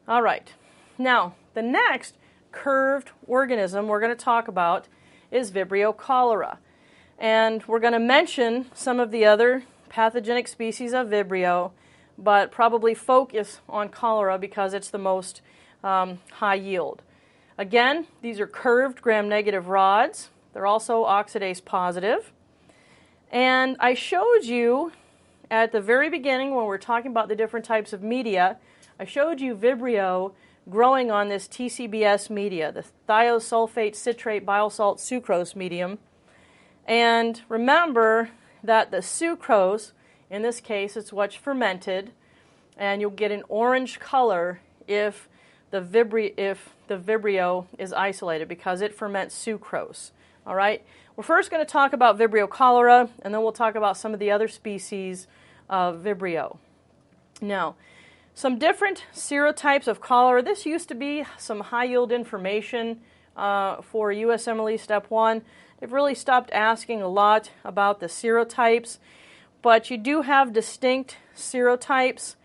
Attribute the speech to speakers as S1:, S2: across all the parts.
S1: All right. Now, the next curved organism we're going to talk about is Vibrio cholera. And we're going to mention some of the other pathogenic species of Vibrio, but probably focus on cholera because it's the most high yield. Again, these are curved gram-negative rods. They're also oxidase positive. And I showed you at the very beginning when we were talking about the different types of media, I showed you Vibrio growing on this TCBS media, the thiosulfate citrate biosalt sucrose medium. And remember that the sucrose, in this case, it's what's fermented, and you'll get an orange color if the Vibrio is isolated because it ferments sucrose. All right? We're first going to talk about Vibrio cholera, and then we'll talk about some of the other species of Vibrio. Now, some different serotypes of cholera. This used to be some high-yield information for USMLE Step 1. They've really stopped asking a lot about the serotypes, but you do have distinct serotypes.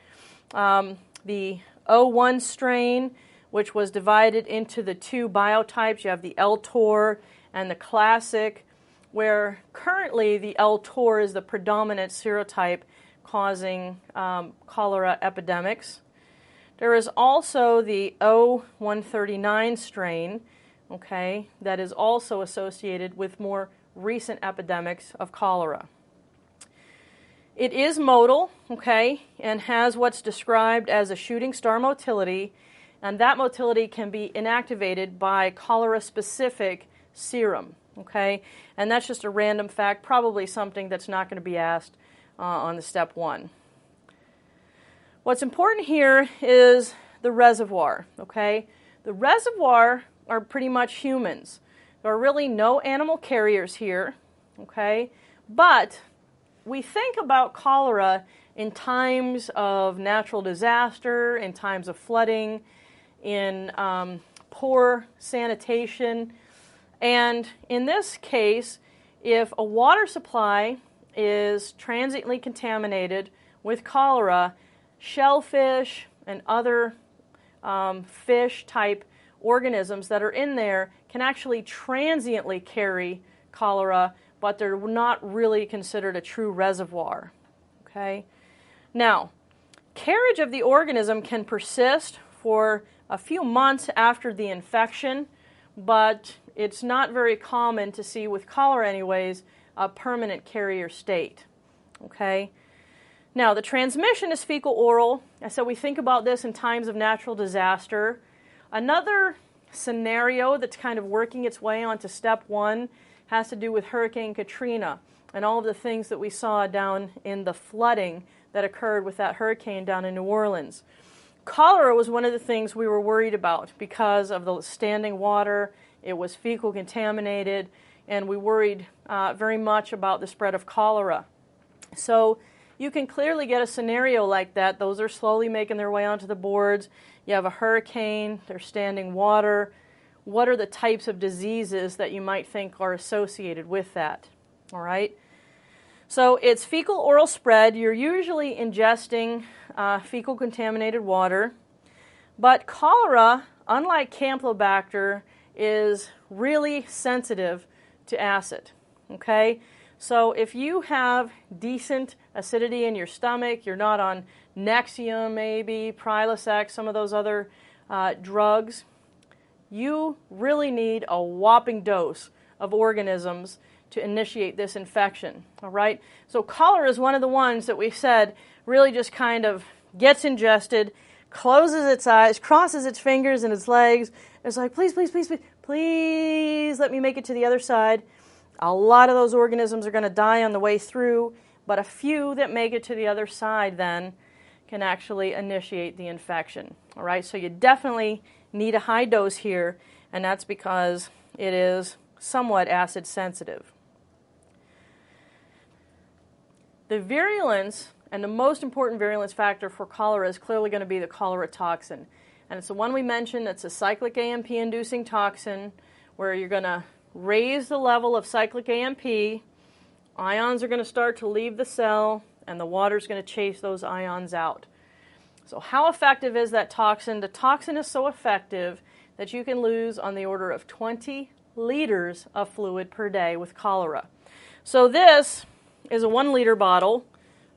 S1: The O1 strain, which was divided into the two biotypes. You have the L-Tor and the classic, where currently the L-Tor is the predominant serotype causing cholera epidemics. There is also the O139 strain, okay, that is also associated with more recent epidemics of cholera. It is motile, okay, and has what's described as a shooting star motility, and that motility can be inactivated by cholera-specific serum, okay, and that's just a random fact, probably something that's not going to be asked on the Step 1. What's important here is the reservoir, okay? The reservoir are pretty much humans. There are really no animal carriers here, okay? But we think about cholera in times of natural disaster, in times of flooding, in poor sanitation. And in this case, if a water supply is transiently contaminated with cholera, shellfish and other fish-type organisms that are in there can actually transiently carry cholera, but they're not really considered a true reservoir. Okay? Now, carriage of the organism can persist for a few months after the infection, but it's not very common to see, with cholera anyways, a permanent carrier state. Okay? Now, the transmission is fecal-oral, and so we think about this in times of natural disaster. Another scenario that's kind of working its way onto Step 1 has to do with Hurricane Katrina and all of the things that we saw down in the flooding that occurred with that hurricane down in New Orleans. Cholera was one of the things we were worried about because of the standing water. It was fecal contaminated, and we worried very much about the spread of cholera. So you can clearly get a scenario like that. Those are slowly making their way onto the boards. You have a hurricane, there's standing water. What are the types of diseases that you might think are associated with that? All right? So it's fecal-oral spread. You're usually ingesting fecal contaminated water. But cholera, unlike Campylobacter, is really sensitive to acid. Okay? So if you have decent acidity in your stomach, you're not on Nexium maybe, Prilosec, some of those other drugs, you really need a whopping dose of organisms to initiate this infection. All right? So cholera is one of the ones that we said really just kind of gets ingested, closes its eyes, crosses its fingers and its legs. It's like, please, please, please, please, please let me make it to the other side. A lot of those organisms are going to die on the way through, but a few that make it to the other side then can actually initiate the infection. All right, so you definitely need a high dose here, and that's because it is somewhat acid sensitive. The virulence, and the most important virulence factor for cholera, is clearly going to be the cholera toxin. And it's the one we mentioned. It's a cyclic AMP-inducing toxin where you're going to raise the level of cyclic AMP, ions are going to start to leave the cell, and the water's going to chase those ions out. So how effective is that toxin? The toxin is so effective that you can lose on the order of 20 liters of fluid per day with cholera. So this is a 1 liter bottle,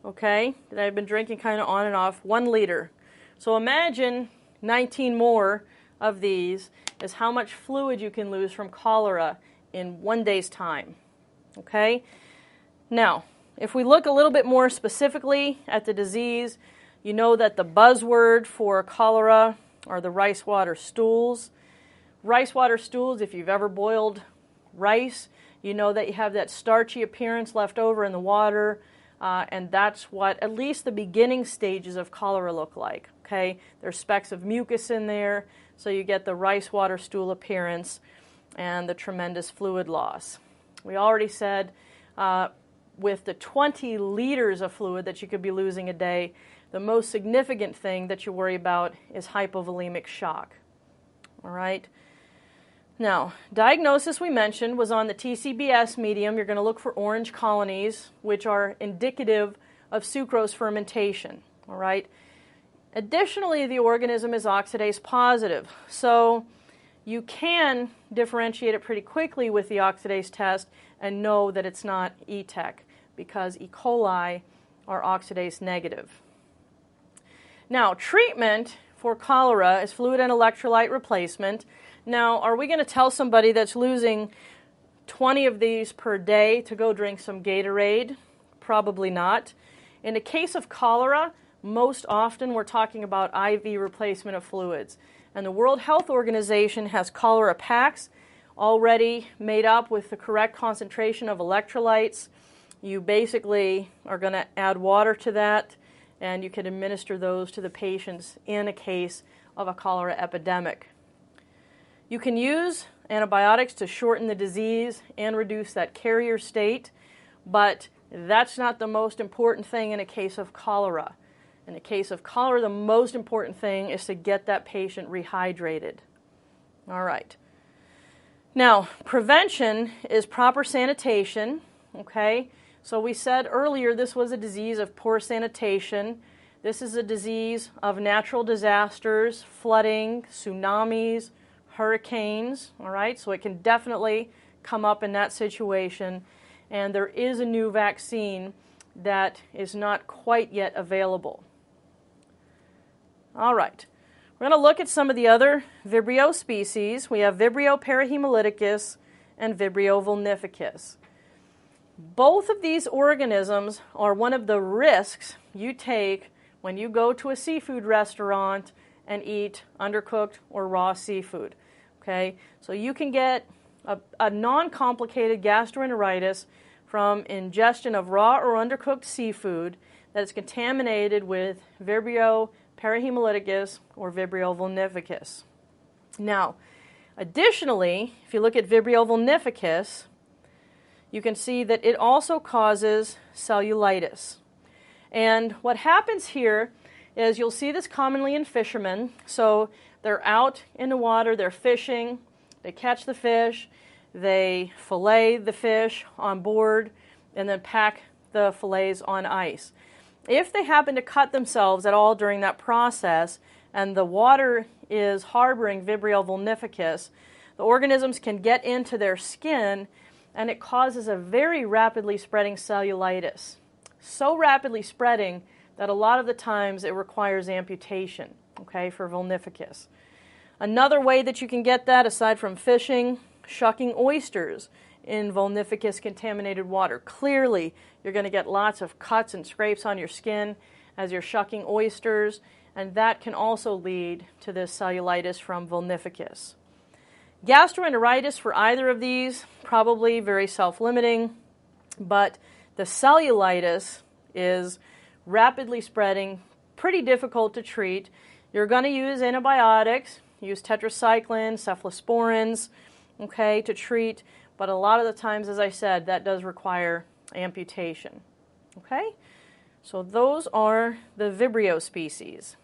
S1: okay, that I've been drinking kind of on and off, 1 liter. So imagine 19 more of these is how much fluid you can lose from cholera in 1 day's time, okay? Now, if we look a little bit more specifically at the disease, you know that the buzzword for cholera are the rice water stools. Rice water stools, if you've ever boiled rice, you know that you have that starchy appearance left over in the water, and that's what at least the beginning stages of cholera look like. Okay, there's specks of mucus in there, so you get the rice water stool appearance and the tremendous fluid loss. We already said with the 20 liters of fluid that you could be losing a day, the most significant thing that you worry about is hypovolemic shock. All right. Now, diagnosis we mentioned was on the TCBS medium. You're going to look for orange colonies, which are indicative of sucrose fermentation. All right. Additionally, the organism is oxidase positive, so you can differentiate it pretty quickly with the oxidase test and know that it's not ETEC because E. coli are oxidase negative. Now, treatment for cholera is fluid and electrolyte replacement. Now, are we going to tell somebody that's losing 20 of these per day to go drink some Gatorade? Probably not. In the case of cholera, most often we're talking about IV replacement of fluids. And the World Health Organization has cholera packs already made up with the correct concentration of electrolytes. You basically are going to add water to that, and you can administer those to the patients in a case of a cholera epidemic. You can use antibiotics to shorten the disease and reduce that carrier state, but that's not the most important thing in a case of cholera. In the case of cholera, the most important thing is to get that patient rehydrated. All right. Now, prevention is proper sanitation, okay? So we said earlier this was a disease of poor sanitation. This is a disease of natural disasters, flooding, tsunamis, hurricanes, all right? So it can definitely come up in that situation. And there is a new vaccine that is not quite yet available. All right. We're going to look at some of the other Vibrio species. We have Vibrio parahemolyticus and Vibrio vulnificus. Both of these organisms are one of the risks you take when you go to a seafood restaurant and eat undercooked or raw seafood. Okay? So you can get a non-complicated gastroenteritis from ingestion of raw or undercooked seafood that is contaminated with Vibrio parahemolyticus or Vibrio vulnificus. Now, additionally, if you look at Vibrio vulnificus, you can see that it also causes cellulitis. And what happens here is you'll see this commonly in fishermen. So they're out in the water, they're fishing, they catch the fish, they fillet the fish on board, and then pack the fillets on ice. If they happen to cut themselves at all during that process and the water is harboring Vibrio vulnificus, the organisms can get into their skin and it causes a very rapidly spreading cellulitis. So rapidly spreading that a lot of the times it requires amputation, okay, for vulnificus. Another way that you can get that, aside from fishing, shucking oysters in vulnificus contaminated water. Clearly, you're going to get lots of cuts and scrapes on your skin as you're shucking oysters, and that can also lead to this cellulitis from vulnificus. Gastroenteritis for either of these, probably very self-limiting, but the cellulitis is rapidly spreading, pretty difficult to treat. You're going to use antibiotics, use tetracycline, cephalosporins, okay, to treat, but a lot of the times, as I said, that does require amputation, okay? So those are the Vibrio species.